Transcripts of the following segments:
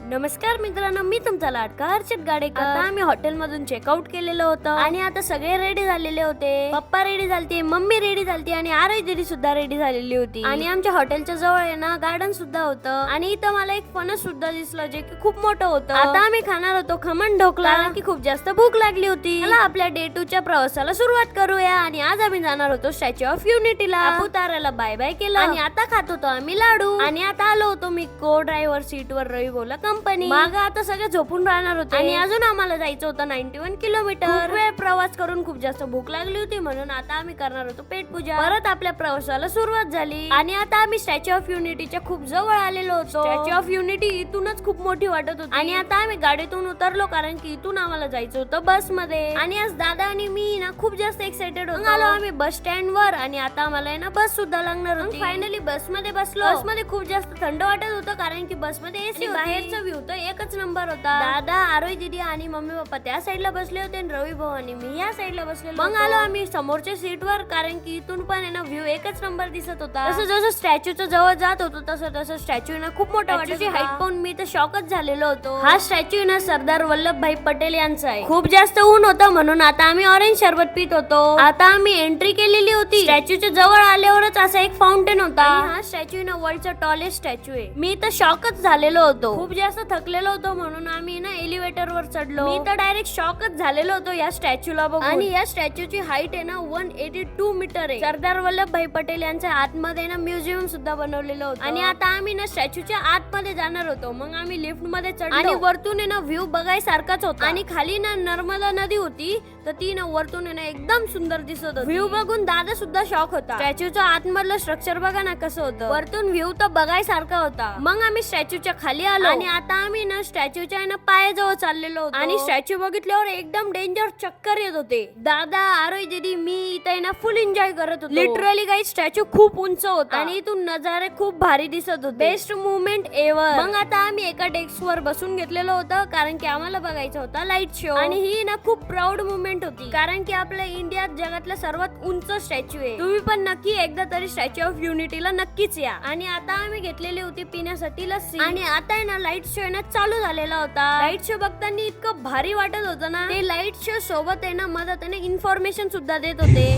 नमस्कार मित्रांनो, मी तुमचा लाडका हर्षद गाडेकर. आता आम्ही हॉटेल मधून चेकआउट केलेलं होतं आणि आता सगळे रेडी झालेले होते. पप्पा रेडी झालते, मम्मी रेडी झालती आणि आरई दीदी सुद्धा रेडी झालेली होती. आणि आमच्या हॉटेलच्या जवळ आहे ना गार्डन सुद्धा होतं आणि इथं मला एक फणस सुद्धा दिसलं जे की खूप मोठं होतं. आता आम्ही खाणार होतो खमण ढोकला कारण की खूप जास्त भूक लागली होती. चला आपल्या डे 2 च्या प्रवासाला सुरुवात करूया. आणि आज आम्ही जाणार होतो स्टॅच्यू ऑफ युनिटीला. सापुताऱ्याला बाय बाय केलं आणि आता खात होतो आम्ही लाडू. आणि आता आलो होतो मी को ड्रायव्हर सीट वर रवी बोला कंपनी. मागं आता सगळे झोपून राहणार होते आणि अजून आम्हाला जायचं होतं 91 किलोमीटर. वेळ प्रवास करून खूप जास्त भूक लागली होती म्हणून आता आम्ही करणार होतो पेट पूजा. परत आपल्या प्रवासाला सुरुवात झाली आणि आता आम्ही स्टॅच्यू ऑफ युनिटीच्या खूप जवळ आलेलो होतो. स्टॅच्यू ऑफ युनिटी इथूनच खूप मोठी वाटत होती आणि आता आम्ही गाडीतून उतरलो कारण की इथून आम्हाला जायचं होतं बस मध्ये. आणि आज दादा आणि मी ना खूप जास्त एक्साइटेड होतो. आलो आम्ही बस स्टँड वर आणि आता आम्हाला ना बस सुद्धा लागणार होती. फायनली बस मध्ये बसलो. बस मध्ये खूप जास्त थंड वाटत होतं कारण की बस मध्ये एसी बाहेरचा व्ह्यू तर एकच नंबर होता. दादा, आरोही दीदी आणि मम्मी पप्पा त्या साईडला बसले होते आणि रवी भाऊ आणि मी या साईडला बसलेलो. मग आलो आम्ही समोरच्या सीट वर कारण की इथून पण आहे ना व्ह्यू एकच नंबर दिसत होता. जसं जसं स्टॅच्यूच्या जवळ जात होतो तसं तसं स्टॅच्यू ना खूप मोठा वाटत होता. हाईट पाहून मी तर शॉकच झालेलो होतो. हा स्टॅच्यू ना सरदार वल्लभभाई पटेल यांचा आहे. खूप जास्त ऊन होतं म्हणून आता आम्ही ऑरेंज शरबत पित होतो. आता आम्ही एंट्री केलेली होती. स्टॅच्यूच्या जवळ आल्यावरच असा एक फाउंटेन होता. हा स्टॅच्यू ना वर्ल्डचा टॉलेस्ट स्टॅच्यू आहे. मी तर शॉकच झालेलो होतो. खूप जास्त थकलेलो होतो म्हणून आम्ही ना एलिव्हेटर वर चढलो. मी तर डायरेक्ट शॉकच झालेलो होतो या स्टॅच्यूला बघून. आणि या स्टॅच्यूची हाईट आहे ना 182 मीटर आहे. सरदार वल्लभभाई पटेल यांच्या आतमध्ये ना म्युझियम सुद्धा बनवलेलं होतं. आणि आता आम्ही ना स्टॅच्यूच्या आतमध्ये जाणार होतो. मग आम्ही लिफ्ट मध्ये चढलो आणि वरतून आहे ना व्ह्यू बघायसारखाच होता. आणि खाली ना नर्मदा नदी होती तर ती ना वरतून आहे ना एकदम सुंदर दिसत होती. व्ह्यू बघून दादा सुद्धा शॉक होता. स्टॅच्यूच्या आतमधलं स्ट्रक्चर बघा ना कसं होतं. वरतून व्ह्यू तर बघायसारखा होता. मग आम्ही स्टॅच्यूच्या खाली आलो आणि आता आम्ही ना स्टॅच्यूच्या आहे ना पायाजवळ चाललेलो होतो. आणि स्टॅच्यू बघितल्यावर एकदम डेंजर चक्कर येत होते. दादा, आरोही दीदी, मी इथे ना फुल एन्जॉय करत होतो. लिटरली काही स्टॅच्यू खूप उंच होता आणि इथून नजारे खूप भारी दिसत होते. Best movement ever. मग आता आम्ही एका डेस्क वर बसून घेतलेलं होतं कारण की आम्हाला बघायचं होता लाईट शो. आणि ही ना खूप प्राऊड मुवमेंट होती कारण की आपल्या इंडियात जगातला सर्वात उंच स्टॅच्यू आहे. तुम्ही पण नक्की एकदा तरी स्टॅच्यू ऑफ युनिटीला नक्कीच या. आणि आता आम्ही घेतलेली होती पिण्यासाठी लस्सी. आणि आता आहे ना लाईट शो ना चालू झालेला होता. लाईट शो बघताना इतकं भारी वाटत होतं ना. ते लाईट शो सोबत आहे ना मदत आहे ना इन्फॉर्मेशन सुद्धा देत होते.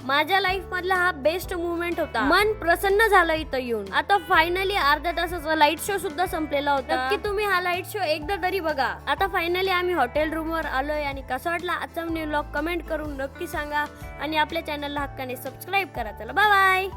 माझ्या लाईफ मधला हा बेस्ट मुवमेंट होता. मन प्रसन्न झालं इथं येऊन. आता फायनली अर्ध्या तासाचा लाईट शो सुद्धा संपलेला होता. नक्की तुम्ही हा लाईट शो एकदा तरी बघा. आता फायनली आम्ही हॉटेल रूम वर आलोय आणि कसा वाटला आजचा व्लॉग कमेंट करून नक्की सांगा आणि आपल्या चॅनलला हक्काने सबस्क्राईब करा. चला बाय बाय.